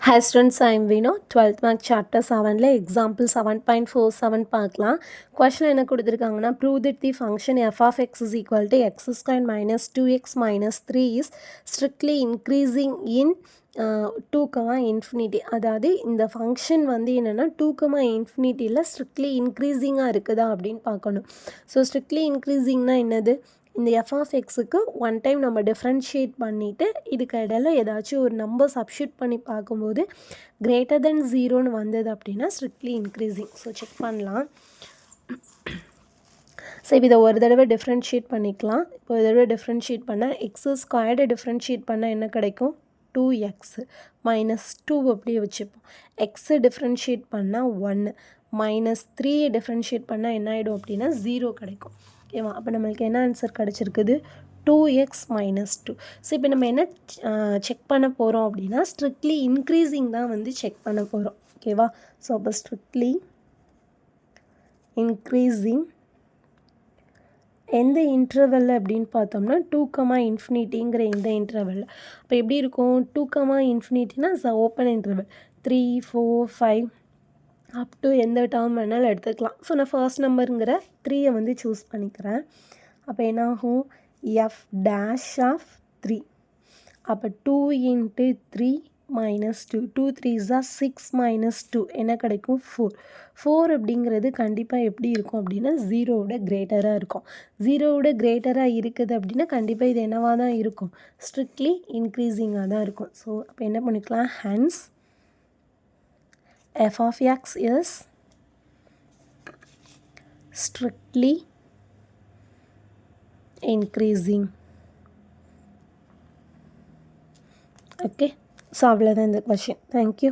Hi students, I am Vino. 12th mark chapter 7ல example 7.47 பார்க்கலாம். question என்ன கொடுத்திருக்காங்கன்னா prove that the function f of x is equal to x squared minus 2x minus 3 is strictly increasing in 2, infinity. அதாவது இந்த function வந்து என்னென்னா 2, இன்ஃபினிட்டியில் strictly இன்க்ரீஸிங்காக இருக்குதா அப்படின்னு பார்க்கணும். So strictly இன்க்ரீஸிங்னா என்னது, இந்த எஃப் ஆஃப் எக்ஸுக்கு ஒன் டைம் நம்ம டிஃப்ரென்ஷியேட் பண்ணிவிட்டு இதுக்கு இடையில ஏதாச்சும் ஒரு நம்பர் சப்ஸ்டியூட் பண்ணி பார்க்கும்போது கிரேட்டர் தென் 0ன்னு வந்தது அப்படின்னா ஸ்ட்ரிக்ட்லி இன்க்ரீஸிங். ஸோ செக் பண்ணலாம். ஸோ இப்போ இதை ஒரு தடவை டிஃப்ரென்ஷியேட் பண்ணிக்கலாம். இப்போ ஒரு தடவை டிஃப்ரென்ஷியேட் பண்ணால் எக்ஸு ஸ்கொயர்டை டிஃப்ரென்ஷியேட் பண்ணால் என்ன கிடைக்கும், 2x மைனஸ் 2 அப்படியே வச்சுப்போம். எக்ஸை டிஃப்ரென்ஷியேட் பண்ணால் 1 மைனஸ் 3 டிஃப்ரென்ஷியேட் பண்ணால் என்ன ஆகிடும் அப்படின்னா 0 கிடைக்கும். ஓகேவா, அப்போ நம்மளுக்கு என்ன ஆன்சர் கிடச்சிருக்குது, 2x மைனஸ் 2. ஸோ இப்போ நம்ம என்ன செக் பண்ண போகிறோம் அப்படின்னா ஸ்ட்ரிக்ட்லி இன்க்ரீஸிங் தான் வந்து செக் பண்ண போகிறோம். ஓகேவா, ஸோ அப்போ ஸ்ட்ரிக்ட்லி இன்க்ரீஸிங் எந்த இன்டர்வெல் அப்படின்னு பார்த்தோம்னா 2, இன்ஃபினிட்டிங்கிற இந்த இன்டர்வெல். அப்போ எப்படி இருக்கும், 2, இன்ஃபினிட்டினா ஓப்பன் இன்டர்வெல் 3, 4, 5 அப் டு எந்த டேர்ம் வேணாலும் எடுத்துக்கலாம். ஸோ நான் ஃபர்ஸ்ட் நம்பருங்கிற 3 வந்து சூஸ் பண்ணிக்கிறேன். அப்போ என்னாகும், எஃப் டேஷ் ஆஃப் 3. அப்போ 2 × 3 மைனஸ் 2, 2 3s 6 மைனஸ் 2 என்ன கிடைக்கும், 4. 4 அப்படிங்கிறது கண்டிப்பாக எப்படி இருக்கும் அப்படின்னா 0வோட கிரேட்டராக இருக்கும். 0வோட கிரேட்டராக இருக்குது அப்படின்னா கண்டிப்பாக இது என்னவாக தான் இருக்கும், ஸ்ட்ரிக்ட்லி இன்க்ரீஸிங்காக தான் இருக்கும். ஸோ அப்போ என்ன பண்ணிக்கலாம், hence f of x is strictly increasing. Okay, so அவ்வளோதான் இந்த question. Thank you.